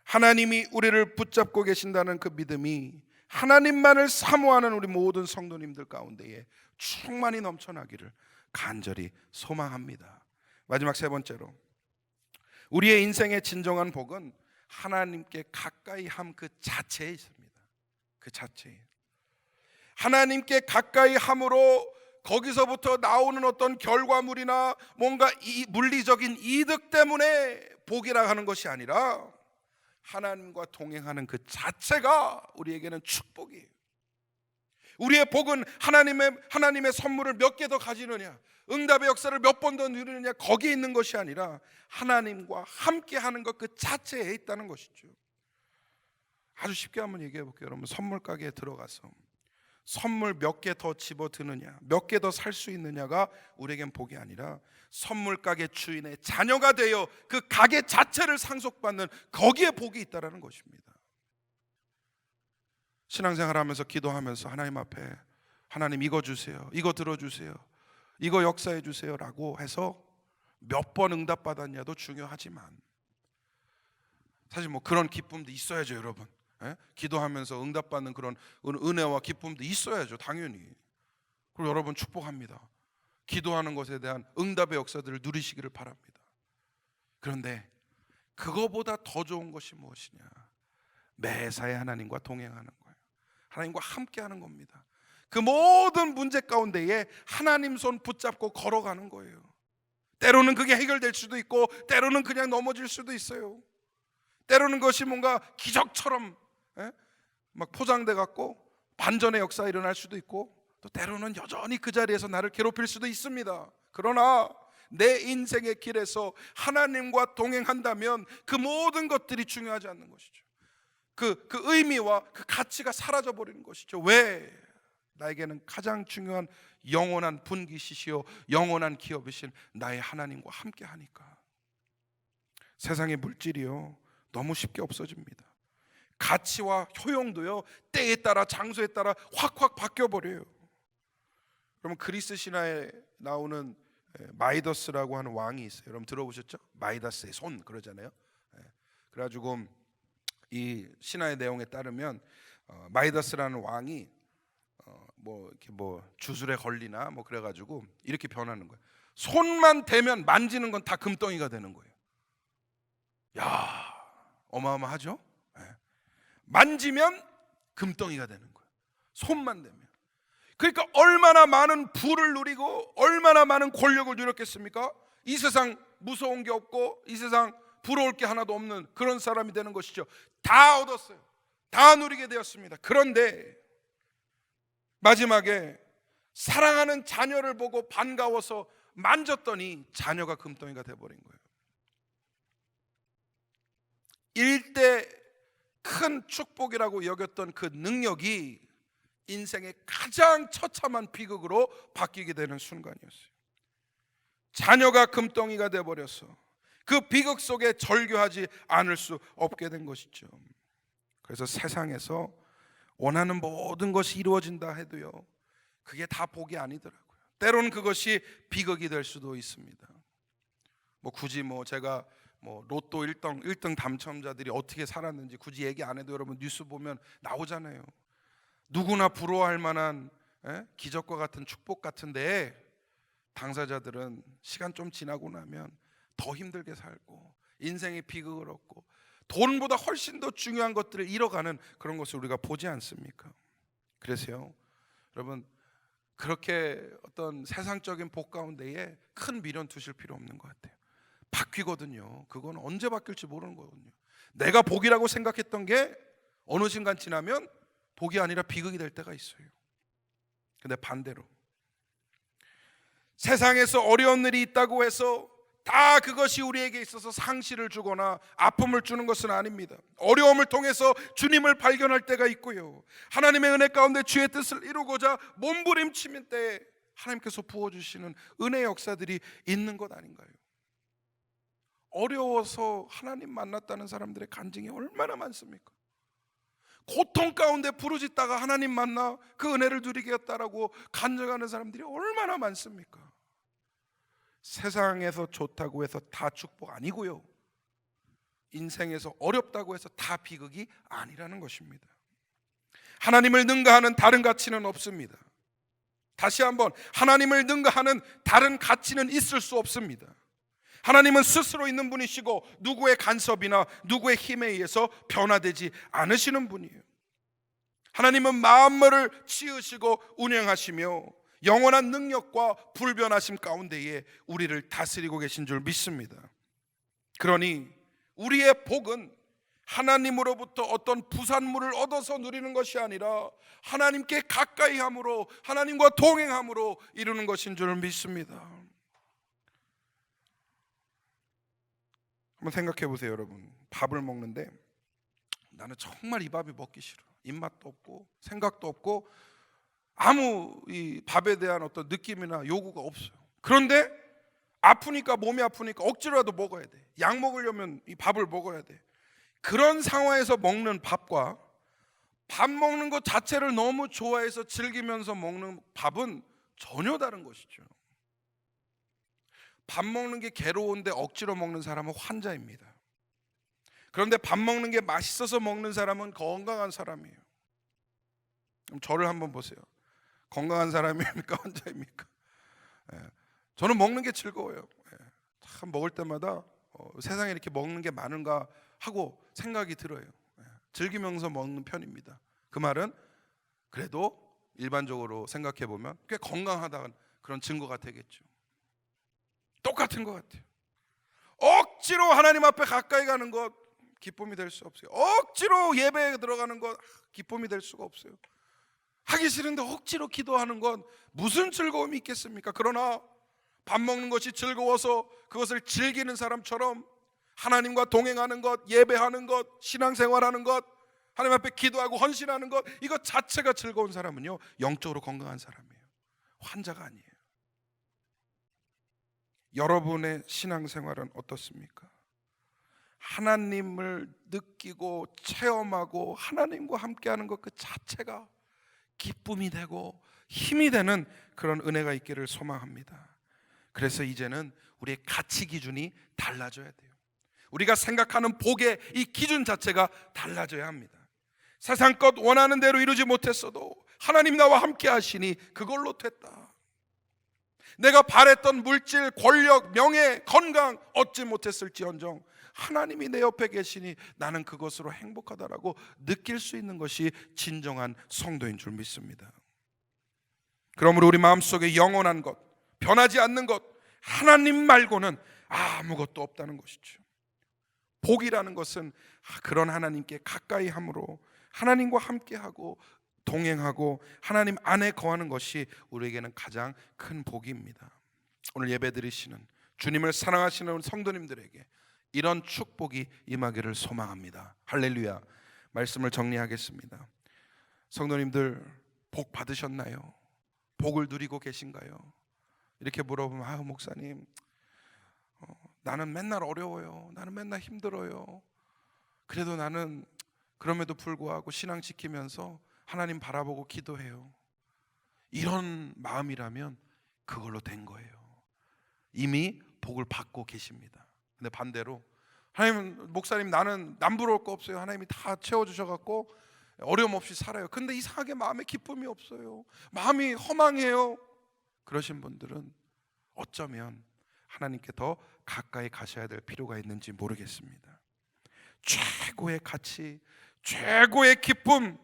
B: 하나님이 우리를 붙잡고 계신다는 그 믿음이 하나님만을 사모하는 우리 모든 성도님들 가운데에 충만히 넘쳐나기를 간절히 소망합니다. 마지막 세 번째로, 우리의 인생의 진정한 복은 하나님께 가까이 함 그 자체에 있습니다. 그 자체에. 하나님께 가까이 함으로 거기서부터 나오는 어떤 결과물이나 뭔가 물리적인 이득 때문에 복이라 하는 것이 아니라 하나님과 동행하는 그 자체가 우리에게는 축복이에요. 우리의 복은 하나님의 선물을 몇 개 더 가지느냐, 응답의 역사를 몇 번 더 누리느냐, 거기에 있는 것이 아니라 하나님과 함께하는 것 그 자체에 있다는 것이죠. 아주 쉽게 한번 얘기해 볼게요. 여러분, 선물 가게에 들어가서 선물 몇 개 더 집어드느냐, 몇 개 더 살 수 있느냐가 우리에겐 복이 아니라 선물 가게 주인의 자녀가 되어 그 가게 자체를 상속받는 거기에 복이 있다는 것입니다. 신앙생활하면서 기도하면서 하나님 앞에 하나님 이거 주세요, 이거 들어주세요, 이거 역사해 주세요 라고 해서 몇 번 응답받았냐도 중요하지만 사실 뭐 그런 기쁨도 있어야죠. 여러분, 기도하면서 응답받는 그런 은혜와 기쁨도 있어야죠, 당연히. 그리고 여러분 축복합니다. 기도하는 것에 대한 응답의 역사들을 누리시기를 바랍니다. 그런데 그거보다 더 좋은 것이 무엇이냐, 매사에 하나님과 동행하는 거예요. 하나님과 함께하는 겁니다. 그 모든 문제 가운데에 하나님 손 붙잡고 걸어가는 거예요. 때로는 그게 해결될 수도 있고 때로는 그냥 넘어질 수도 있어요. 때로는 그것이 뭔가 기적처럼 막 포장돼 갖고 반전의 역사가 일어날 수도 있고, 또 때로는 여전히 그 자리에서 나를 괴롭힐 수도 있습니다. 그러나 내 인생의 길에서 하나님과 동행한다면 그 모든 것들이 중요하지 않는 것이죠. 그 의미와 그 가치가 사라져 버리는 것이죠. 왜? 나에게는 가장 중요한 영원한 분기시시요 영원한 기업이신 나의 하나님과 함께 하니까. 세상의 물질이요 너무 쉽게 없어집니다. 가치와 효용도요 때에 따라 장소에 따라 확확 바뀌어 버려요. 여러분, 그리스 신화에 나오는 마이더스라고 하는 왕이 있어요. 여러분 들어보셨죠? 마이다스의 손 그러잖아요. 그래가지고 이 신화의 내용에 따르면 마이다스라는 왕이 이렇게 주술에 걸리나 그래가지고 이렇게 변하는 거예요. 손만 대면 만지는 건 다 금덩이가 되는 거예요. 야, 어마어마하죠? 만지면 금덩이가 되는 거예요. 손만 대면. 그러니까 얼마나 많은 부를 누리고 얼마나 많은 권력을 누렸겠습니까? 이 세상 무서운 게 없고 이 세상 부러울 게 하나도 없는 그런 사람이 되는 것이죠. 다 얻었어요. 다 누리게 되었습니다. 그런데 마지막에 사랑하는 자녀를 보고 반가워서 만졌더니 자녀가 금덩이가 돼버린 거예요. 일대 큰 축복이라고 여겼던 그 능력이 인생의 가장 처참한 비극으로 바뀌게 되는 순간이었어요. 자녀가 금덩이가 돼버려서 그 비극 속에 절규하지 않을 수 없게 된 것이죠. 그래서 세상에서 원하는 모든 것이 이루어진다 해도요 그게 다 복이 아니더라고요. 때로는 그것이 비극이 될 수도 있습니다. 굳이 제가 로또 1등 당첨자들이 어떻게 살았는지 굳이 얘기 안 해도 여러분 뉴스 보면 나오잖아요. 누구나 부러워할 만한 기적과 같은 축복 같은데 당사자들은 시간 좀 지나고 나면 더 힘들게 살고 인생의 비극을 얻고 돈보다 훨씬 더 중요한 것들을 잃어가는 그런 것을 우리가 보지 않습니까? 그래서요 여러분, 그렇게 어떤 세상적인 복 가운데에 큰 미련 두실 필요 없는 것 같아요. 바뀌거든요. 그건 언제 바뀔지 모르는 거거든요. 내가 복이라고 생각했던 게 어느 순간 지나면 복이 아니라 비극이 될 때가 있어요. 근데 반대로 세상에서 어려운 일이 있다고 해서 다 그것이 우리에게 있어서 상실을 주거나 아픔을 주는 것은 아닙니다. 어려움을 통해서 주님을 발견할 때가 있고요, 하나님의 은혜 가운데 주의 뜻을 이루고자 몸부림치는 때에 하나님께서 부어주시는 은혜의 역사들이 있는 것 아닌가요? 어려워서 하나님 만났다는 사람들의 간증이 얼마나 많습니까? 고통 가운데 부르짖다가 하나님 만나 그 은혜를 누리겠다라고 간증하는 사람들이 얼마나 많습니까? 세상에서 좋다고 해서 다 축복 아니고요, 인생에서 어렵다고 해서 다 비극이 아니라는 것입니다. 하나님을 능가하는 다른 가치는 없습니다. 다시 한번, 하나님을 능가하는 다른 가치는 있을 수 없습니다. 하나님은 스스로 있는 분이시고 누구의 간섭이나 누구의 힘에 의해서 변화되지 않으시는 분이에요. 하나님은 만물을 지으시고 운영하시며 영원한 능력과 불변하심 가운데에 우리를 다스리고 계신 줄 믿습니다. 그러니 우리의 복은 하나님으로부터 어떤 부산물을 얻어서 누리는 것이 아니라 하나님께 가까이 함으로, 하나님과 동행함으로 이루는 것인 줄 믿습니다. 한번 생각해 보세요, 여러분. 밥을 먹는데 나는 정말 이 밥이 먹기 싫어. 입맛도 없고 생각도 없고 아무 이 밥에 대한 어떤 느낌이나 요구가 없어요. 그런데 아프니까, 몸이 아프니까 억지로라도 먹어야 돼. 약 먹으려면 이 밥을 먹어야 돼. 그런 상황에서 먹는 밥과 밥 먹는 것 자체를 너무 좋아해서 즐기면서 먹는 밥은 전혀 다른 것이죠. 밥 먹는 게 괴로운데 억지로 먹는 사람은 환자입니다. 그런데 밥 먹는 게 맛있어서 먹는 사람은 건강한 사람이에요. 그럼 저를 한번 보세요. 건강한 사람입니까? 환자입니까? 저는 먹는 게 즐거워요. 참 먹을 때마다 세상에 이렇게 먹는 게 많은가 하고 생각이 들어요. 즐기면서 먹는 편입니다. 그 말은 그래도 일반적으로 생각해 보면 꽤 건강하다는 그런 증거가 되겠죠. 똑같은 것 같아요. 억지로 하나님 앞에 가까이 가는 것 기쁨이 될 수 없어요. 억지로 예배에 들어가는 것 기쁨이 될 수가 없어요. 하기 싫은데 억지로 기도하는 건 무슨 즐거움이 있겠습니까? 그러나 밥 먹는 것이 즐거워서 그것을 즐기는 사람처럼 하나님과 동행하는 것, 예배하는 것, 신앙생활하는 것, 하나님 앞에 기도하고 헌신하는 것, 이것 자체가 즐거운 사람은요 영적으로 건강한 사람이에요. 환자가 아니에요. 여러분의 신앙생활은 어떻습니까? 하나님을 느끼고 체험하고 하나님과 함께하는 것 그 자체가 기쁨이 되고 힘이 되는 그런 은혜가 있기를 소망합니다. 그래서 이제는 우리의 가치 기준이 달라져야 돼요. 우리가 생각하는 복의 이 기준 자체가 달라져야 합니다. 세상껏 원하는 대로 이루지 못했어도 하나님 나와 함께 하시니 그걸로 됐다. 내가 바랬던 물질, 권력, 명예, 건강 얻지 못했을지언정 하나님이 내 옆에 계시니 나는 그것으로 행복하다라고 느낄 수 있는 것이 진정한 성도인 줄 믿습니다. 그러므로 우리 마음속에 영원한 것, 변하지 않는 것, 하나님 말고는 아무것도 없다는 것이죠. 복이라는 것은 그런 하나님께 가까이 함으로 하나님과 함께하고 동행하고 하나님 안에 거하는 것이 우리에게는 가장 큰 복입니다. 오늘 예배 드리시는 주님을 사랑하시는 성도님들에게 이런 축복이 임하기를 소망합니다. 할렐루야. 말씀을 정리하겠습니다. 성도님들 복 받으셨나요? 복을 누리고 계신가요? 이렇게 물어보면 목사님 나는 맨날 어려워요. 나는 맨날 힘들어요. 그래도 나는 그럼에도 불구하고 신앙 지키면서 하나님 바라보고 기도해요. 이런 마음이라면 그걸로 된 거예요. 이미 복을 받고 계십니다. 근데 반대로 하나님, 목사님 나는 남부러울 거 없어요. 하나님이 다 채워주셔갖고 어려움 없이 살아요. 근데 이상하게 마음에 기쁨이 없어요. 마음이 허망해요. 그러신 분들은 어쩌면 하나님께 더 가까이 가셔야 될 필요가 있는지 모르겠습니다. 최고의 가치, 최고의 기쁨,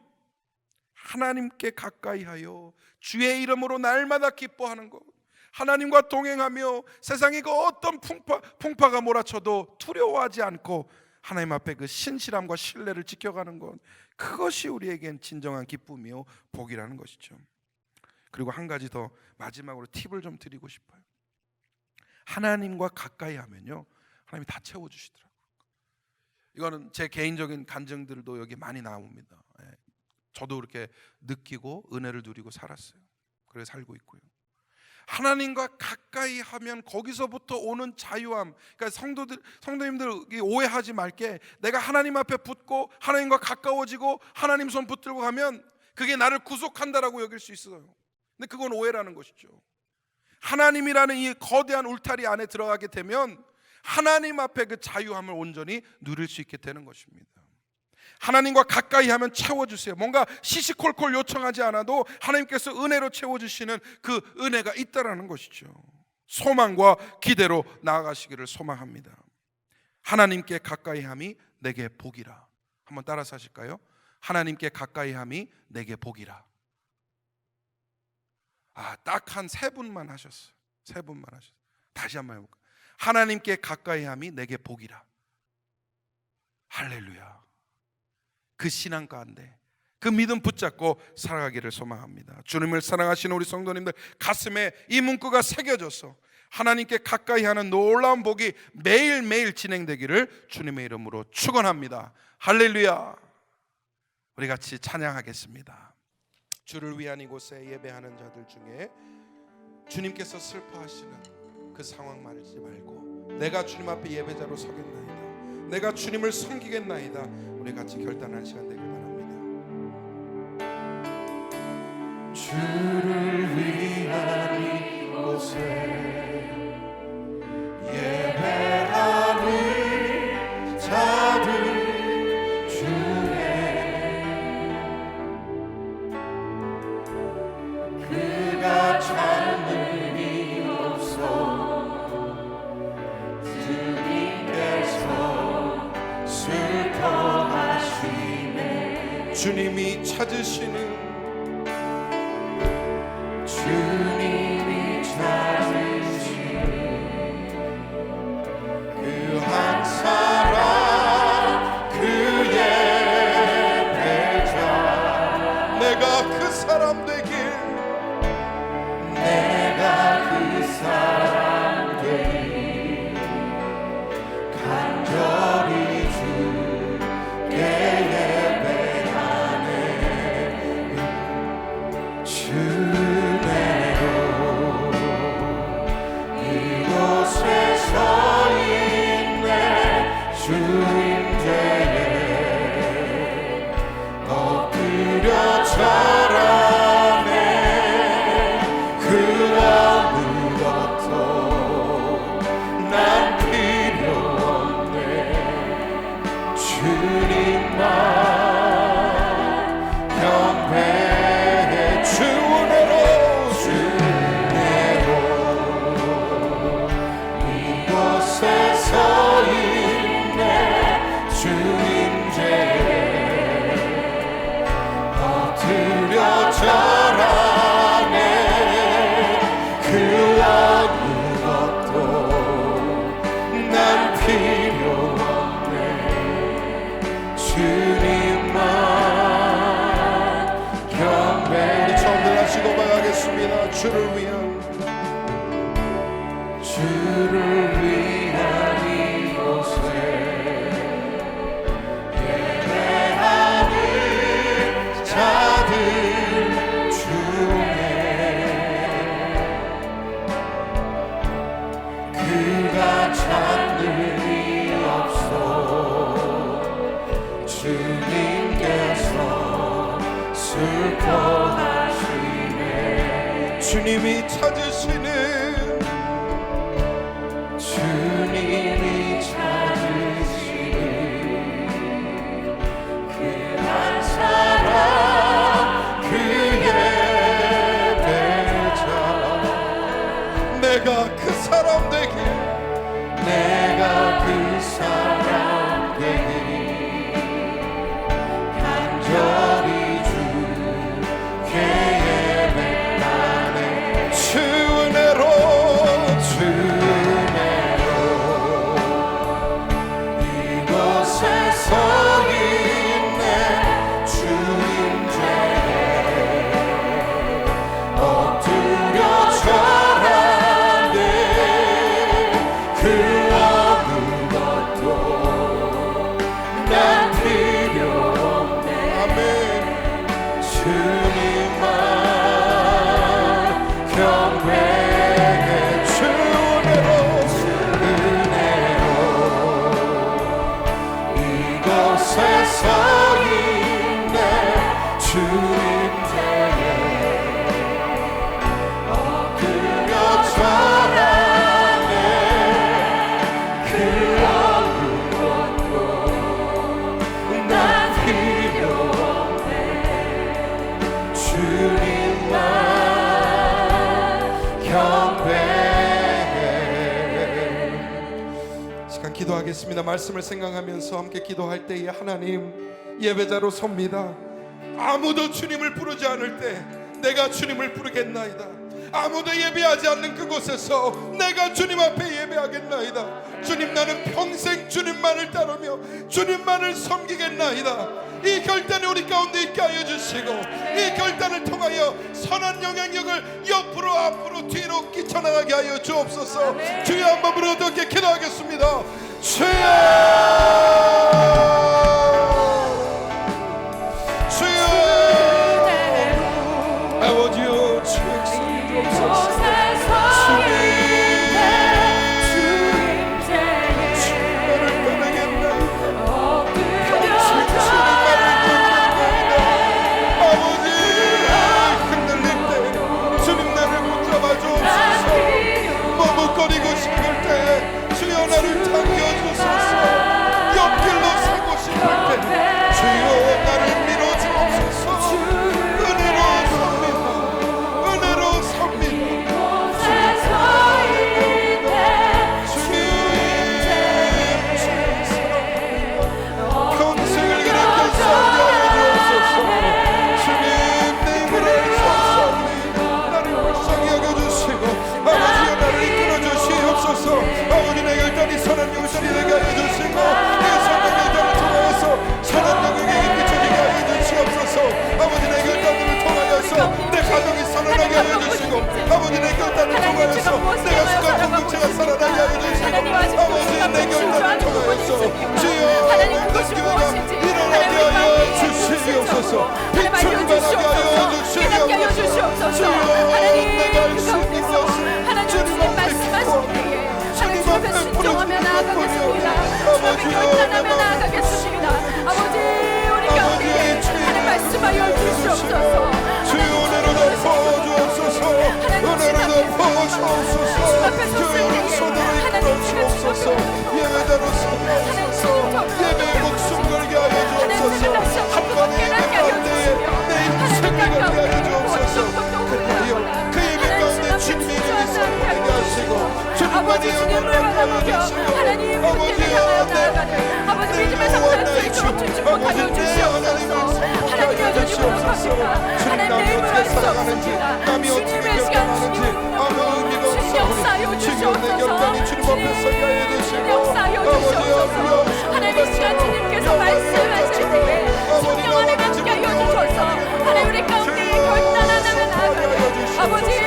B: 하나님께 가까이 하여 주의 이름으로 날마다 기뻐하는 것, 하나님과 동행하며 세상의 그 어떤 풍파가 몰아쳐도 두려워하지 않고 하나님 앞에 그 신실함과 신뢰를 지켜가는 것, 그것이 우리에겐 진정한 기쁨이요 복이라는 것이죠. 그리고 한 가지 더 마지막으로 팁을 좀 드리고 싶어요. 하나님과 가까이 하면요 하나님이 다 채워주시더라고요. 이거는 제 개인적인 간증들도 여기 많이 나옵니다. 저도 그렇게 느끼고 은혜를 누리고 살았어요. 그래 살고 있고요. 하나님과 가까이 하면 거기서부터 오는 자유함. 그러니까 성도님들 오해하지 말게, 내가 하나님 앞에 붙고 하나님과 가까워지고 하나님 손 붙들고 가면 그게 나를 구속한다라고 여길 수 있어요. 근데 그건 오해라는 것이죠. 하나님이라는 이 거대한 울타리 안에 들어가게 되면 하나님 앞에 그 자유함을 온전히 누릴 수 있게 되는 것입니다. 하나님과 가까이 하면 채워주세요. 뭔가 시시콜콜 요청하지 않아도 하나님께서 은혜로 채워주시는 그 은혜가 있다라는 것이죠. 소망과 기대로 나아가시기를 소망합니다. 하나님께 가까이 함이 내게 복이라. 한번 따라서 하실까요? 하나님께 가까이 함이 내게 복이라. 딱 한 세 분만 하셨어요. 세 분만 하셨어요. 다시 한번 해볼까요? 하나님께 가까이 함이 내게 복이라. 할렐루야. 그 신앙 가운데 그 믿음 붙잡고 살아가기를 소망합니다. 주님을 사랑하시는 우리 성도님들 가슴에 이 문구가 새겨져서 하나님께 가까이 하는 놀라운 복이 매일매일 진행되기를 주님의 이름으로 축원합니다. 할렐루야. 우리 같이 찬양하겠습니다. 주를 위한 이곳에 예배하는 자들 중에 주님께서 슬퍼하시는 그 상황 말지 말고 내가 주님 앞에 예배자로 서겠나이다, 내가 주님을 섬기겠나이다, 우리 같이 결단한 시간 되길 바랍니다.
C: 주를 위한 이곳에 예배하는 자들 중에 그가 찾는 이 없어 주님께서 슬퍼하시네.
B: 주님이 찾으시는
C: 주님이 찾으시는 그 한 사람 그의 배자,
B: 내가 그 사람 되길,
C: 내가 그 사람 되길 간절히 주께 예배하네. 주내로 이곳에 서 있네. 주임제에 엎드려 절하네. 그 어느 것도 난 필요 없네. 주님만 경배해. 주내로 이곳에 서 있네. 주님제에 엎드려 절하네. 그 어느 것도 난 필요 없네. 주님만 경배.
B: 우리 처음들 하시고 가겠습니다.
C: 주를 위한 이곳에 예배하는 자들 중에 그가 찾는 이 없어 주님께서 슬퍼하시네.
B: 주님이 찾으시는
C: 주님이 찾으시는 그 한 사람 그의 배자,
B: 내가 그 사람 되길,
C: 내가 그 사람 되길 간절히 주께 예배하네.
B: 주은혜로
C: 이곳에 서 있네. 주님제에 엎드려 절하네. 그 어느 것도 난 필요 없네.
B: 아멘.
C: 주님만 경배해. 주은혜로 이곳에 서 있네. 주님제에 엎드려 절하네. 그 어느 것도 난 필요 없네. 주님만 경배해.
B: 시간 기도하겠습니다. 말씀을 생각하면서 함께 기도할 때에 하나님, 예배자로 섭니다. 아무도 주님을 부르지 않을 때 내가 주님을 부르겠나이다. 아무도 예배하지 않는 그곳에서 내가 주님 앞에 예배하겠나이다. 주님, 나는 평생 주님만을 따르며 주님만을 섬기겠나이다. 이 결단이 우리 가운데 있게 하여 주시고 이 결단을 통하여 선한 영향력을 옆으로 앞으로 뒤로 끼쳐나가게 하여 주옵소서. 주여 한번 부르짖게 기도하겠습니다. 주여 주여 아버지여 주의 주옵소서. 거리고 싶을 때 주여 나를 당겨주소서. 옆길로 서고 싶을 때 주여 나를 밀어주옵소서. 은혜로 섭니다. 은혜로 섭니다. 주님 평생을 그렇게 살게 주옵소서. 주님 내 힘을 알소서. 나를 불쌍히 여겨주시고 아버지여 나를 이끌어 주시옵소서. 아버지 내 결단이 선한 결단이 되게 하여 주시고 내 선한 결단을 통하여서 선한 영광에 비춰지게 하여 주시옵소서. 아버지 내 결단을 통하여서 내 가정이 살아나게 하여 주시고 아버지 내 결단을 통하여서 내 가족과 공동체가 살아나게 하여 주시고 아버지 내 결단을 통하여서 주여 모든 교회가 일어나게 하여 주시옵소서. 빛을 발하게 하여 주시옵소서. 주여 내가 할 수 있는 것을 주님
A: 말씀하신 때에 하나님 앞에 순종하며 나아가겠습니다. 주 앞에 결단하며 나아가겠습니다. 아버지 우리 가운데 하나님 말씀하여 주시옵소서.
B: 주여 은혜로 덮어주옵소서. 은혜로 덮어주옵소서. 교회를 손으로 이끌어 주옵소서. 예배자로 삼으옵소서. 예배의 목숨 걸게 하여 주옵소서. 한 번의 예배 가운데 내 인생을 걸게 하여 주옵소서. 그 예배 가운데 주님의 이름이 선포되게 하시고 주님만이 영광을 하여 주시고 아버지여
A: 아버지 믿음에서 갈 수 있도록 축복하여 주시옵소서. 하나님 여전히 부족합니다. 하나님 내 힘을 할 수 없습니다. 주님의 시간 주님 주님 역사하여 주시옵소서. 주님 역사하여 주시옵소서. 하나님의 시간 주님께서 말씀하실 때에 성령 안에 함께 하여 주셔서 하나님 우리 가운데 결단하는 나아가는 아버지 주님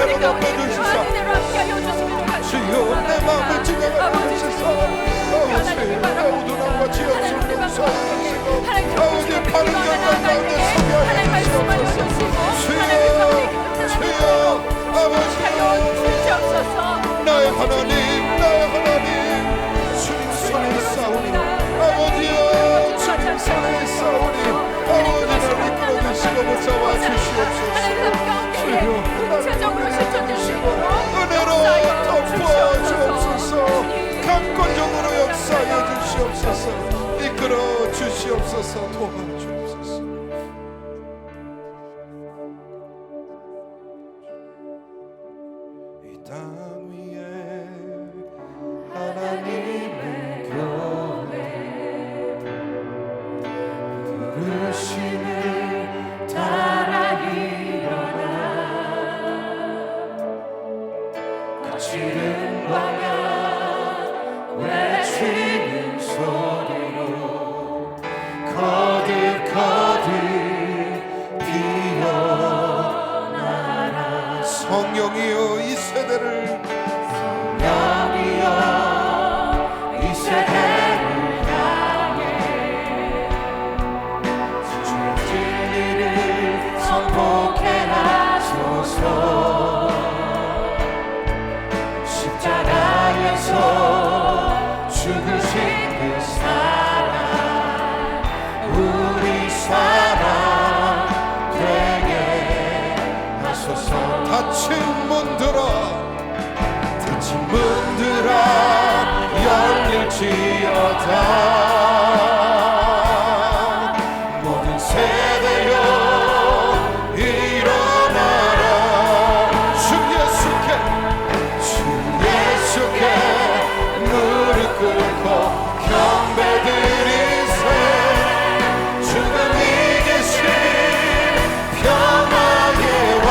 A: 우리 가운데 그러한 은혜로 함께 하여 주시기를
B: 주여 내 마음을 지나가 주소서.
A: 하나님
B: 우둔함과 지역을 용서하시고 아버지 바른
A: 하나님
B: 결단 가운데 서게 하여
A: 말씀하여
B: 주시고
A: 주시고 하나님 가운데
B: 주여 아버지
A: 하여 주시옵소서.
B: 나의 하나님 나의 하나님 주님 손에 싸우니 아버지여 주님 손에 싸우니 아버지를 이끌어 주시고 붙잡아 주시옵소서. 주여
A: 구체적으로 실천될 수 있도록
B: 은혜로 덮어 주옵소서. 강권적으로 역사하여 주시옵소서. 이끌어 주시옵소서. 도와주옵소서. 이 땅 위에 하나님의 교회 부르심을 따라 일어나 거칠은 광야 외치는 소리로 거듭 피어나라. 성령이여 이 세대를 주의 진리를 선포케 하소서. 십자가에서 죽으신 그 사랑 우리 사랑 되게 하소서. 닫힌 문들아 열릴지어다. 모든 세대여 일어나라. 주 예수께 무릎 꿇고 경배드리세. 주가 이기신 평화의 왕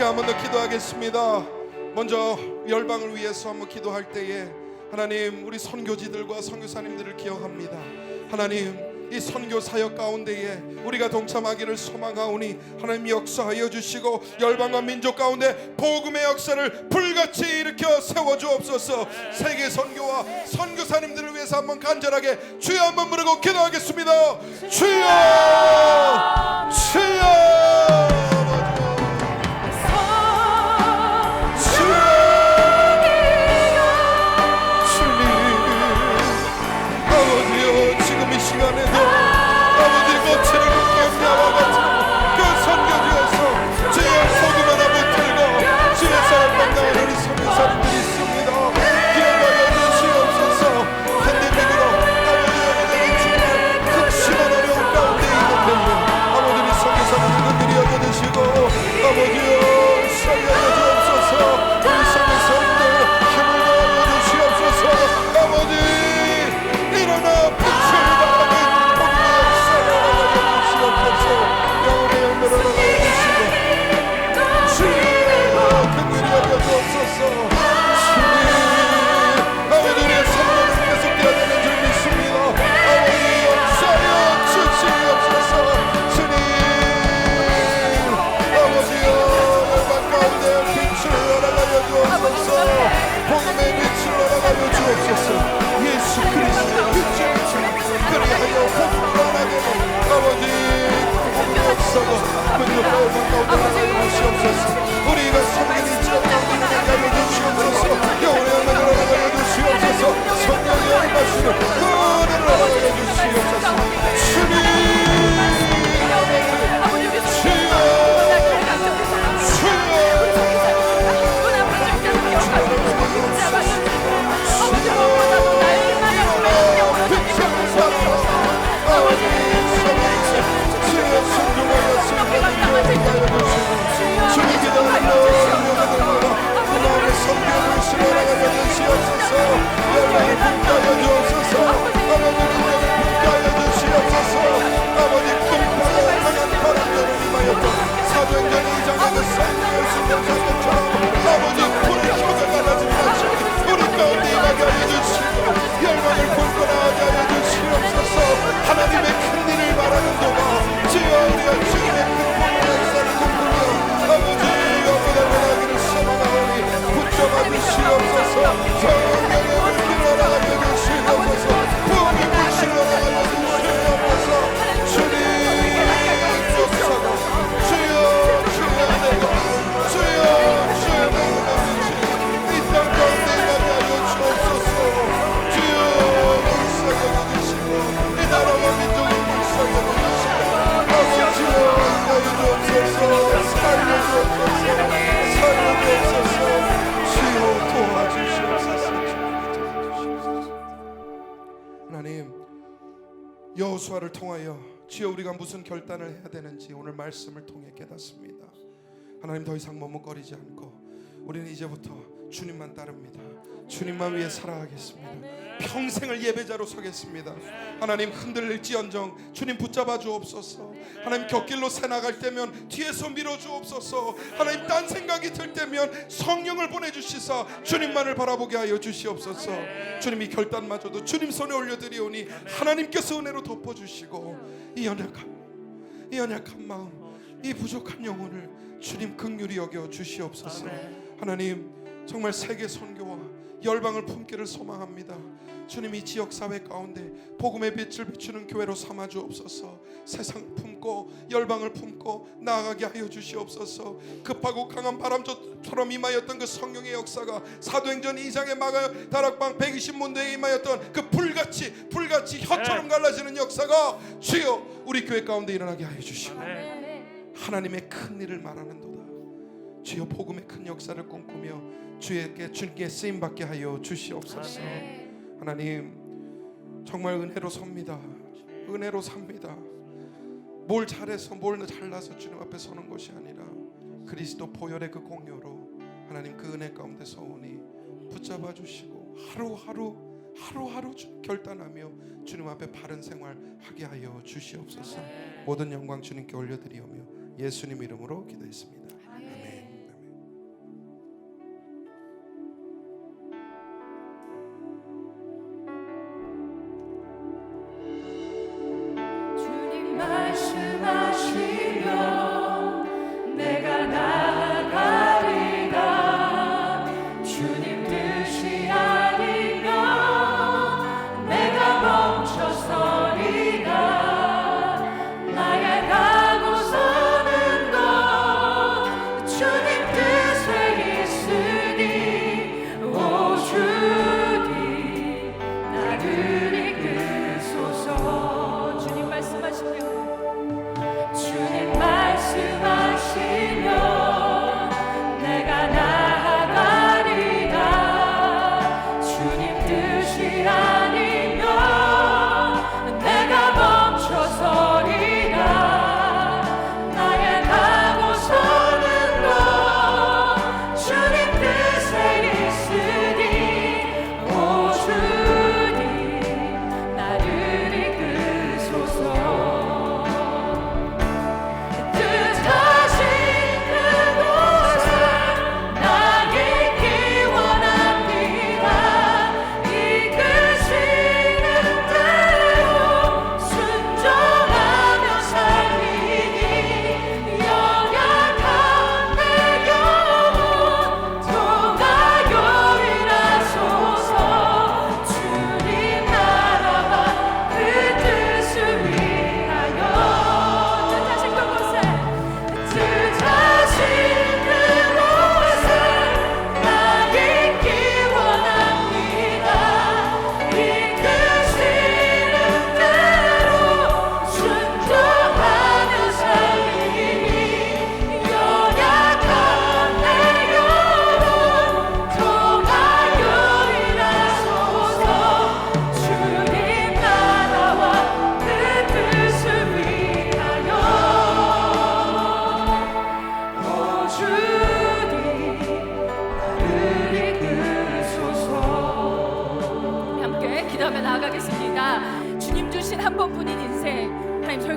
B: 시간 한 번 더 기도하겠습니다. 먼저 열방을 위해서 한번 기도할 때에 하나님, 우리 선교지들과 선교사님들을 기억합니다. 하나님, 이 선교 사역 가운데에 우리가 동참하기를 소망하오니 하나님 역사하여 주시고 열방과 민족 가운데 복음의 역사를 불같이 일으켜 세워주옵소서. 세계 선교와 선교사님들을 위해서 한번 간절하게 주여 한번 부르고 기도하겠습니다. 주여, 주여. 시간에도 아버지 거칠은 격려와 같은 그 선교지에서 주의 소금 하나 붙들고 주의 사랑 받는 우리 선교사님들이 있습니다. 기억하여 주시옵소서. 팬데믹으로 아버지 정말 극심한 어려움 가운데 있는데 아버지 우리 선교사님들 그들이 얻어주시고 아버지여 살려줘 주옵소서. 우리 선교사님들 힘을 더하여 주시옵소서. 아버지 일어나 예수 그리스도의 빛을 그리하여 복음하게 아버지 복음의 역사가 근육하여 가까우게 하시옵소서. 우리가 성령이 지어나오는 하여 주시옵소서. 영원히 들어가여 주시옵소서. 성령이 얼마시는 은혜를 하여 주시옵소서. 주님 하나님의 큰 일을 말하는 동안 주여 우리가 주님의 큰 복음의 역사를 꿈꾸며 아버지 영원한 원하기를 소망하오니 붙잡아 주시옵소서. 성령의 물길로 나가여 주시옵소서. 부흥의 물실로 나가여 주시옵소서. 주님 역사가 주여 주의 은혜가 주여 주의 복음의 빛이 이 땅 가운데 나게 하여 주옵소서. 주여 역사여 주시고 이 나라와 민족을 역사여 주시고 아버지여 인하여 주옵소서. 살려주옵소서. 주여 도와주시옵소서. 하나님, 여호수아를 통하여 주여 우리가 무슨 결단을 해야 되는지 오늘 말씀을 통해 깨닫습니다. 하나님, 더 이상 머뭇거리지 않고 우리는 이제부터 주님만 따릅니다. 주님만 위해 살아가겠습니다. 평생을 예배자로 서겠습니다. 하나님, 흔들릴지언정 주님 붙잡아 주옵소서. 하나님, 곁길로 새 나갈 때면 뒤에서 밀어 주옵소서. 하나님, 딴 생각이 들 때면 성령을 보내주시사 주님만을 바라보게 하여 주시옵소서. 주님, 이 결단마저도 주님 손에 올려드리오니 하나님께서 은혜로 덮어주시고 이 연약한 마음, 이 부족한 영혼을 주님 긍휼히 여겨 주시옵소서. 하나님, 정말 세계 선교와 열방을 품기를 소망합니다. 주님, 이 지역사회 가운데 복음의 빛을 비추는 교회로 삼아 주옵소서. 세상 품고 열방을 품고 나아가게 하여 주시옵소서. 급하고 강한 바람처럼 임하였던 그 성령의 역사가 사도행전 2장에 막아 다락방 120문대에 임하였던 그 불같이 혀처럼 갈라지는 역사가 주여 우리 교회 가운데 일어나게 하여 주시고 하나님의 큰 일을 말하는도다. 주여 복음의 큰 역사를 꿈꾸며 주님께 쓰임받게 하여 주시옵소서. 하나님, 정말 은혜로 섭니다. 은혜로 삽니다. 뭘 잘해서 뭘 잘나서 주님 앞에 서는 것이 아니라 그리스도 보혈의 그 공로로 하나님 그 은혜 가운데 서오니 붙잡아 주시고 하루하루 결단하며 주님 앞에 바른 생활 하게 하여 주시옵소서. 모든 영광 주님께 올려드리오며 예수님 이름으로 기도했습니다. 아멘.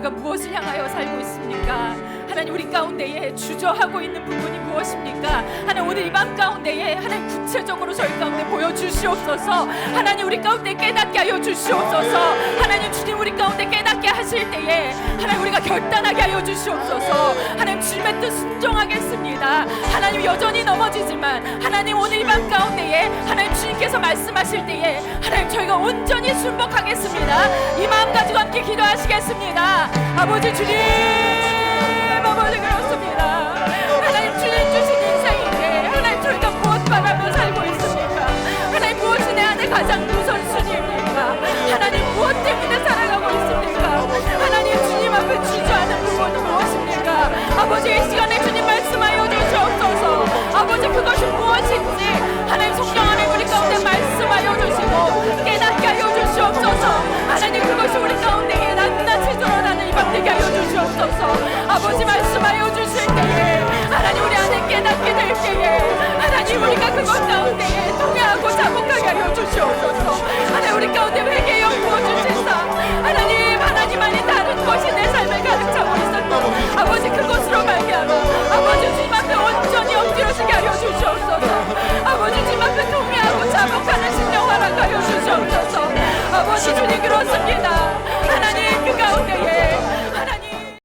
A: 우리가 무엇을 향하여 살고 있습니까? 하나님 우리 가운데에 주저하고 있는 부분이 무엇입니까? 하나님 오늘 이 밤 가운데에 하나님 구체적으로 저희 가운데 보여주시옵소서. 하나님 우리 가운데 깨닫게 하여 주시옵소서. 하나님 주님 우리 가운데 깨닫게 하실 때에 하나님 우리가 결단하게 하여 주시옵소서. 하나님 주님의 뜻 순종하겠습니다. 하나님 여전히 넘어지지만 하나님 오늘 이 밤 가운데에 하나님 주님께서 말씀하실 때에 하나님 저희가 온전히 순복하겠습니다. 이 마음 가지고 함께 기도하시겠습니다. 아버지 주님, 아버지 그렇습니다. 하나님 주님 주신 인생인데 하나님 저희가 무엇 바라며 살고 있습니까? 하나님 무엇이 내 안에 가장 우선순위입니까? 하나님 무엇 때문에 살아가고 있습니까? 하나님 주님 앞에 주저하는 부분은 무엇입니까? 아버지 이 시간에 주님 말씀하여 주시옵소서. 아버지 그것이 무엇인지 하나님 성령 안에 우리 가운데 말씀하여 주시고 깨닫게 하여 주시옵소서. 하나님 그것이 우리 가운데에 낱낱이 드러나는 이 밤 되게 하여 주시옵소서. 아버지 말씀하여 주실 때에 하나님 우리 안에 깨닫게 될 때에 하나님 우리가 그것 가운데에 통회하고 자복하게 하여 주시옵소서. 하나님 우리 가운데 회개의 영 부어주시사 하나님 안에 다른 것이 내 삶에 가득 차고 있었던 아버지 그것으로 말미암아 아버지 주님 앞에 온전히 엎드려지게 하여 주시옵소서. 아버지 주님 앞에 통회하고 자복하는 심령 허락하여 주시옵소서. 아버지 주님 그렇습니다.